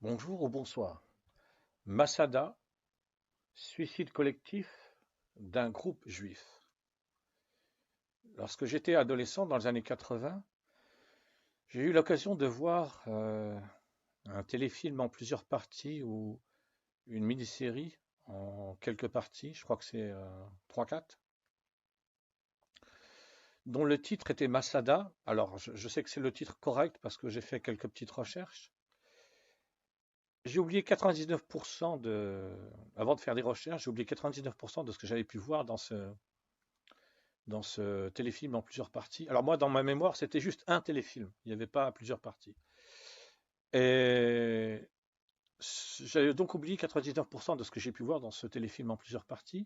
Bonjour ou bonsoir. Masada, suicide collectif d'un groupe juif. Lorsque j'étais adolescent dans les années 80, j'ai eu l'occasion de voir un téléfilm en plusieurs parties ou une mini-série en quelques parties, je crois que c'est 3-4, dont le titre était Masada. Alors, je sais que c'est le titre correct parce que j'ai fait quelques petites recherches. J'ai oublié 99% avant de faire des recherches, j'ai oublié 99% de ce que j'avais pu voir dans ce téléfilm en plusieurs parties. Alors moi, dans ma mémoire, c'était juste un téléfilm. Il n'y avait pas plusieurs parties. Et j'avais donc oublié 99% de ce que j'ai pu voir dans ce téléfilm en plusieurs parties.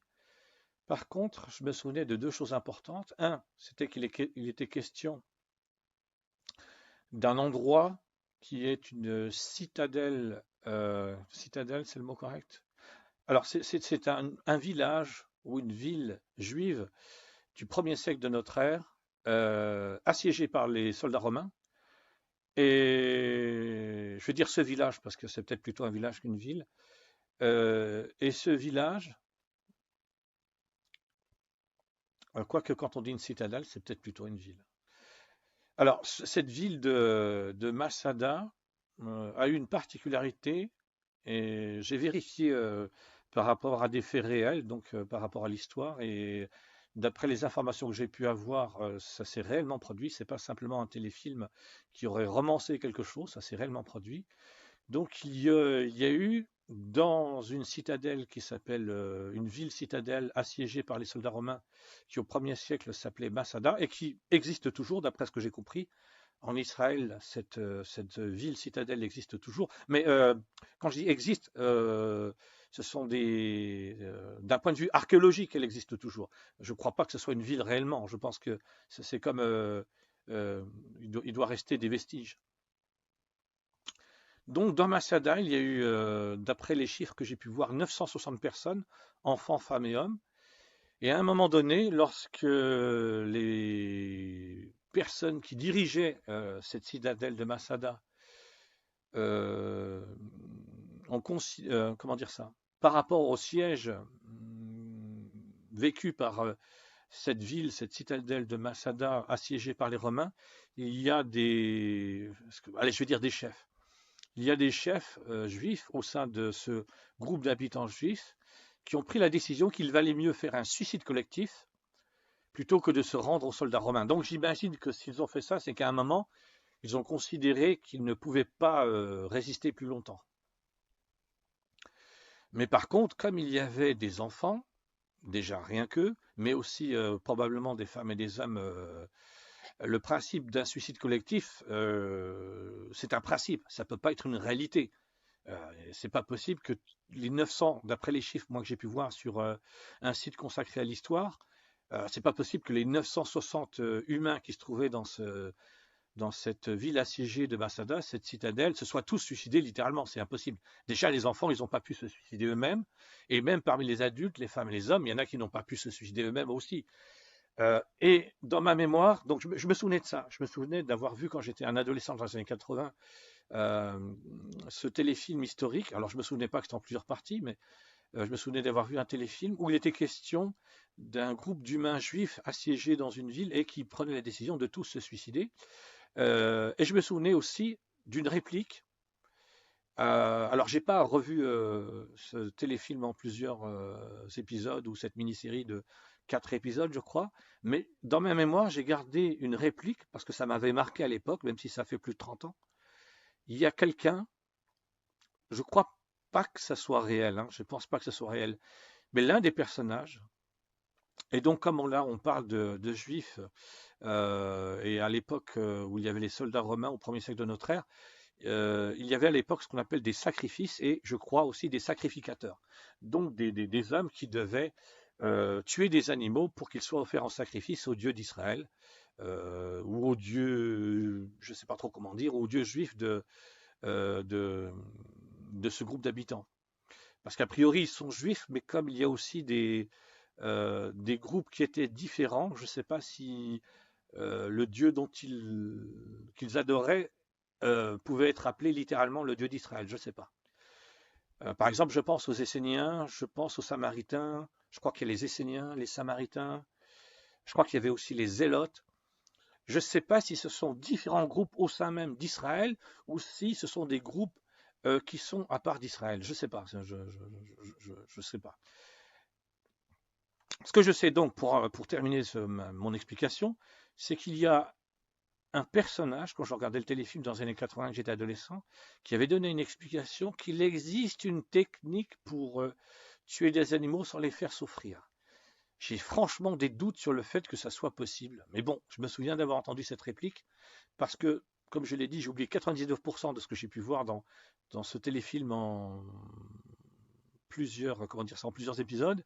Par contre, je me souvenais de deux choses importantes. Un, c'était qu'il était question d'un endroit qui est une citadelle. Citadelle, c'est le mot correct? Alors, c'est un village ou une ville juive du 1er siècle de notre ère, assiégé par les soldats romains. Et je veux dire ce village, parce que c'est peut-être plutôt un village qu'une ville. Et ce village, quoique quand on dit une citadelle, c'est peut-être plutôt une ville. Alors, cette ville de Masada a eu une particularité, et j'ai vérifié par rapport à des faits réels, donc par rapport à l'histoire, et d'après les informations que j'ai pu avoir, ça s'est réellement produit. C'est pas simplement un téléfilm qui aurait romancé quelque chose, ça s'est réellement produit. Donc il y a eu dans une citadelle qui s'appelle une ville citadelle assiégée par les soldats romains qui au 1er siècle s'appelait Masada et qui existe toujours d'après ce que j'ai compris. En Israël, cette ville citadelle existe toujours. Mais quand je dis existe, ce sont d'un point de vue archéologique, elle existe toujours. Je ne crois pas que ce soit une ville réellement. Je pense que c'est comme il doit rester des vestiges. Donc dans Masada, il y a eu, d'après les chiffres que j'ai pu voir, 960 personnes, enfants, femmes et hommes. Et à un moment donné, lorsque les personnes qui dirigeaient cette citadelle de Masada euh, comment dire ça, par rapport au siège vécu par cette ville, cette citadelle de Masada assiégée par les Romains, il y a allez, je vais dire des chefs. Il y a des chefs juifs au sein de ce groupe d'habitants juifs qui ont pris la décision qu'il valait mieux faire un suicide collectif plutôt que de se rendre aux soldats romains. Donc j'imagine que s'ils ont fait ça, c'est qu'à un moment, ils ont considéré qu'ils ne pouvaient pas résister plus longtemps. Mais par contre, comme il y avait des enfants, déjà rien qu'eux, mais aussi probablement des femmes et des hommes, le principe d'un suicide collectif, c'est un principe, ça ne peut pas être une réalité. C'est pas possible que les 900, d'après les chiffres moi que j'ai pu voir sur un site consacré à l'histoire, c'est pas possible que les 960 humains qui se trouvaient dans cette ville assiégée de Masada, cette citadelle, se soient tous suicidés littéralement. C'est impossible. Déjà, les enfants, ils n'ont pas pu se suicider eux-mêmes. Et même parmi les adultes, les femmes et les hommes, il y en a qui n'ont pas pu se suicider eux-mêmes aussi. Et dans ma mémoire, donc je me souvenais de ça. Je me souvenais d'avoir vu quand j'étais un adolescent dans les années 80 euh, ce téléfilm historique. Alors, je ne me souvenais pas que c'était en plusieurs parties, mais je me souvenais d'avoir vu un téléfilm où il était question d'un groupe d'humains juifs assiégés dans une ville et qui prenaient la décision de tous se suicider. Et je me souvenais aussi d'une réplique. Alors, j'ai pas revu ce téléfilm en plusieurs épisodes ou cette mini-série de 4 épisodes, je crois. Mais dans ma mémoire, j'ai gardé une réplique parce que ça m'avait marqué à l'époque, même si ça fait plus de 30 ans. Il y a quelqu'un, je crois pas que ça soit réel, hein, je pense pas que ce soit réel, mais l'un des personnages, et donc comme là on parle de juifs, et à l'époque où il y avait les soldats romains au 1er siècle de notre ère, il y avait à l'époque ce qu'on appelle des sacrifices et je crois aussi des sacrificateurs. Donc des hommes qui devaient tuer des animaux pour qu'ils soient offerts en sacrifice aux dieux d'Israël ou aux dieux, je ne sais pas trop comment dire, aux dieux juifs euh, de, de ce groupe d'habitants. Parce qu'a priori, ils sont juifs, mais comme il y a aussi des groupes qui étaient différents, je ne sais pas si le dieu qu'ils adoraient pouvait être appelé littéralement le Dieu d'Israël, je ne sais pas. Par exemple, je pense aux Esséniens, je pense aux Samaritains, je crois qu'il y a les Esséniens, les Samaritains, je crois qu'il y avait aussi les Zélotes. Je ne sais pas si ce sont différents groupes au sein même d'Israël ou si ce sont des groupes qui sont à part d'Israël. Je ne sais pas, je sais pas. Ce que je sais donc, pour terminer mon explication, c'est qu'il y a un personnage, quand je regardais le téléfilm dans les années 80, que j'étais adolescent, qui avait donné une explication qu'il existe une technique pour tuer des animaux sans les faire souffrir. J'ai franchement des doutes sur le fait que ça soit possible. Mais bon, je me souviens d'avoir entendu cette réplique parce que, comme je l'ai dit, j'ai oublié 99% de ce que j'ai pu voir dans ce téléfilm en plusieurs, comment dire ça, en plusieurs épisodes.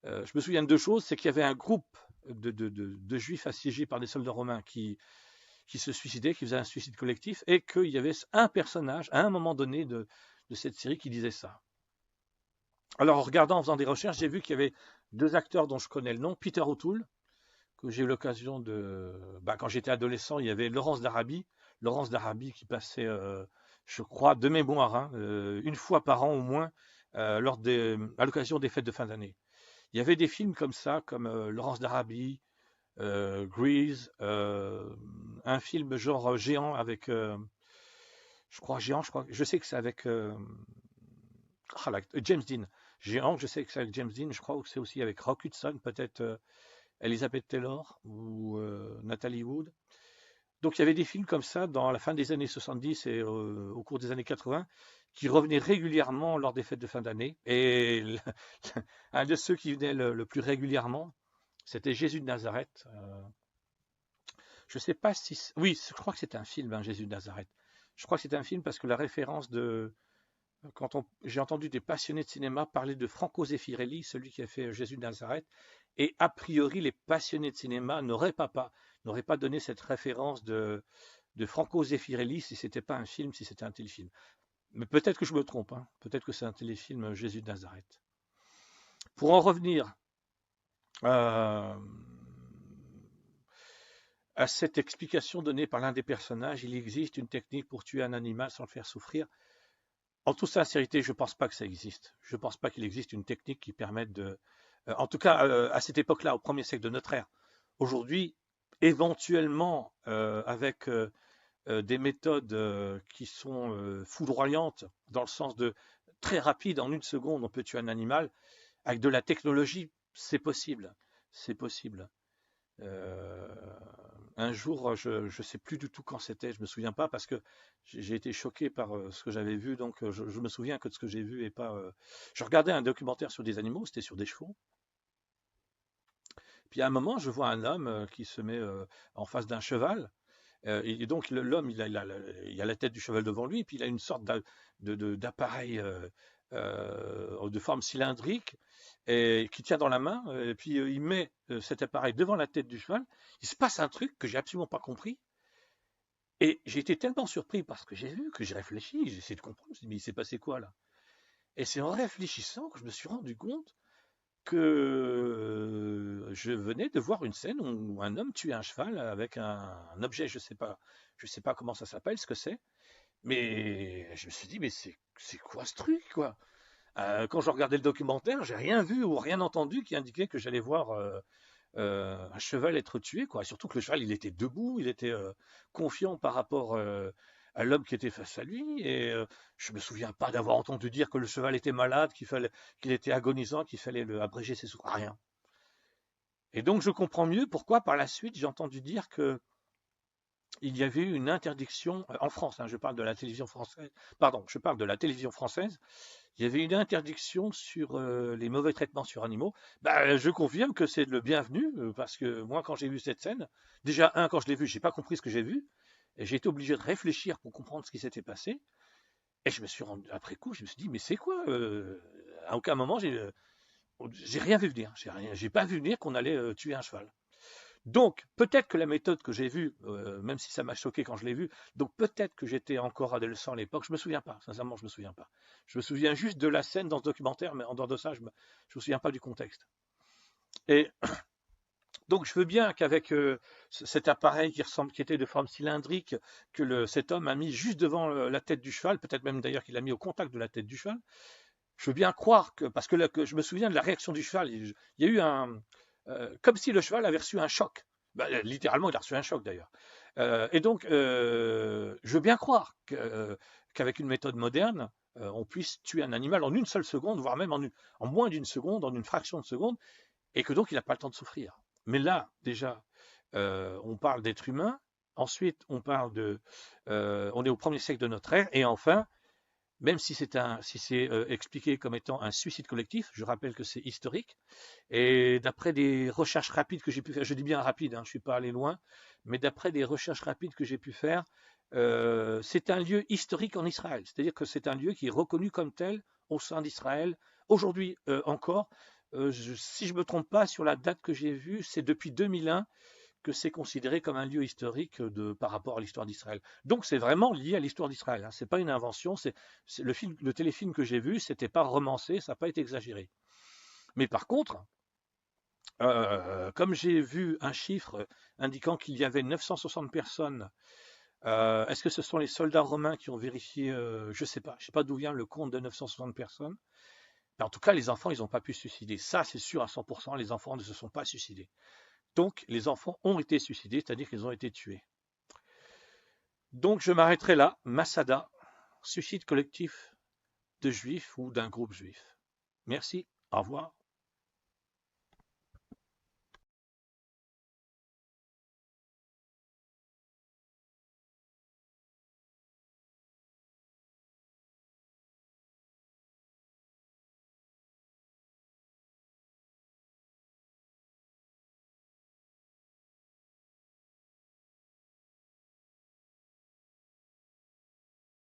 Je me souviens de deux choses, c'est qu'il y avait un groupe de juifs assiégés par des soldats romains qui se suicidaient, qui faisaient un suicide collectif, et qu'il y avait un personnage, à un moment donné de cette série, qui disait ça. Alors, en regardant, en faisant des recherches, j'ai vu qu'il y avait deux acteurs dont je connais le nom, Peter O'Toole, que j'ai eu l'occasion de... quand j'étais adolescent, il y avait Laurence d'Arabie qui passait, je crois, de mémoire, hein, une fois par an au moins, à l'occasion des fêtes de fin d'année. Il y avait des films comme ça, comme Laurence d'Arabie, Grease, un film genre géant avec, je sais que c'est avec James Dean. Géant, je sais que c'est avec James Dean, je crois que c'est aussi avec Rock Hudson, peut-être Elizabeth Taylor ou Natalie Wood. Donc il y avait des films comme ça dans la fin des années 70 et au cours des années 80 qui revenaient régulièrement lors des fêtes de fin d'année. Et un de ceux qui venait le plus régulièrement, c'était Jésus de Nazareth. Je sais pas si... Oui, je crois que c'était un film, hein, Jésus de Nazareth. Je crois que c'était un film parce que la référence de... J'ai entendu des passionnés de cinéma parler de Franco Zeffirelli, celui qui a fait Jésus de Nazareth, et a priori, les passionnés de cinéma n'auraient pas donné cette référence de Franco Zeffirelli si c'était pas un film, si c'était un téléfilm. Mais peut-être que je me trompe, hein. Peut-être que c'est un téléfilm Jésus de Nazareth. Pour en revenir euh, à cette explication donnée par l'un des personnages, il existe une technique pour tuer un animal sans le faire souffrir. En toute sincérité, je ne pense pas que ça existe. Je ne pense pas qu'il existe une technique qui permette de... en tout cas, à cette époque-là, au premier siècle de notre ère. Aujourd'hui, éventuellement, avec des méthodes qui sont foudroyantes, dans le sens de très rapide, en une seconde, on peut tuer un animal. Avec de la technologie, c'est possible. C'est possible. Euh, un jour, je ne sais plus du tout quand c'était, je me souviens pas parce que j'ai été choqué par ce que j'avais vu, donc je me souviens que de ce que j'ai vu et pas. Je regardais un documentaire sur des animaux, c'était sur des chevaux. Puis à un moment, je vois un homme qui se met en face d'un cheval. Et donc l'homme, il a la tête du cheval devant lui, et puis il a une sorte d'appareil de forme cylindrique et qui tient dans la main. Et puis il met cet appareil devant la tête du cheval. Il se passe un truc que j'ai absolument pas compris. Et j'ai été tellement surpris par ce que j'ai vu que j'ai réfléchi, j'ai essayé de comprendre. Je me suis dit, mais il s'est passé quoi là? Et c'est en réfléchissant que je me suis rendu compte que je venais de voir une scène où un homme tuait un cheval avec un objet, je sais pas comment ça s'appelle, ce que c'est, mais je me suis dit, mais c'est quoi ce truc, quoi? Quand je regardais le documentaire, j'ai rien vu ou rien entendu qui indiquait que j'allais voir un cheval être tué, quoi. Surtout que le cheval, il était debout, il était confiant par rapport à l'homme qui était face à lui. Et je me souviens pas d'avoir entendu dire que le cheval était malade, qu'il était agonisant, qu'il fallait le abréger ses souffrances. Rien. Et donc je comprends mieux pourquoi par la suite j'ai entendu dire que il y avait eu une interdiction en France. Hein, je parle de la télévision française. Pardon, je parle de la télévision française. Il y avait une interdiction sur les mauvais traitements sur animaux. Bah, je confirme que c'est le bienvenu, parce que moi, quand j'ai vu cette scène, déjà, quand je l'ai vu, j'ai pas compris ce que j'ai vu, et j'ai été obligé de réfléchir pour comprendre ce qui s'était passé. Et je me suis rendu, après coup, je me suis dit, mais c'est quoi À aucun moment, j'ai rien vu venir. J'ai pas vu venir qu'on allait tuer un cheval. Donc, peut-être que la méthode que j'ai vue, même si ça m'a choqué quand je l'ai vue, donc peut-être que j'étais encore adolescent à l'époque, je me souviens pas, sincèrement, je me souviens pas. Je me souviens juste de la scène dans ce documentaire, mais en dehors de ça, je me souviens pas du contexte. Et Donc je veux bien qu'avec cet appareil qui était de forme cylindrique, cet homme a mis juste devant la tête du cheval, peut-être même d'ailleurs qu'il l'a mis au contact de la tête du cheval. Je veux bien croire que, parce que, là, que je me souviens de la réaction du cheval, il y a eu comme si le cheval avait reçu un choc. Bah, littéralement, il a reçu un choc d'ailleurs. Et donc, je veux bien croire qu'avec une méthode moderne, on puisse tuer un animal en une seule seconde, voire même en moins d'une seconde, en une fraction de seconde, et que donc il n'a pas le temps de souffrir. Mais là, déjà, on parle d'être humain, ensuite on est au 1er siècle de notre ère, et enfin, même si c'est expliqué comme étant un suicide collectif, je rappelle que c'est historique, et d'après des recherches rapides que j'ai pu faire, je dis bien rapide, hein, je ne suis pas allé loin, mais d'après des recherches rapides que j'ai pu faire, c'est un lieu historique en Israël, c'est-à-dire que c'est un lieu qui est reconnu comme tel au sein d'Israël, aujourd'hui encore. Si je ne me trompe pas sur la date que j'ai vue, c'est depuis 2001 que c'est considéré comme un lieu historique par rapport à l'histoire d'Israël. Donc c'est vraiment lié à l'histoire d'Israël. Hein. C'est pas une invention. Le téléfilm que j'ai vu, c'était pas romancé, ça n'a pas été exagéré. Mais par contre, comme j'ai vu un chiffre indiquant qu'il y avait 960 personnes, est-ce que ce sont les soldats romains qui ont vérifié? Je sais pas. Je sais pas d'où vient le compte de 960 personnes. Mais en tout cas, les enfants, ils n'ont pas pu se suicider. Ça, c'est sûr à 100%. Les enfants ne se sont pas suicidés. Donc, les enfants ont été suicidés, c'est-à-dire qu'ils ont été tués. Donc je m'arrêterai là. Masada, suicide collectif de juifs ou d'un groupe juif. Merci, au revoir.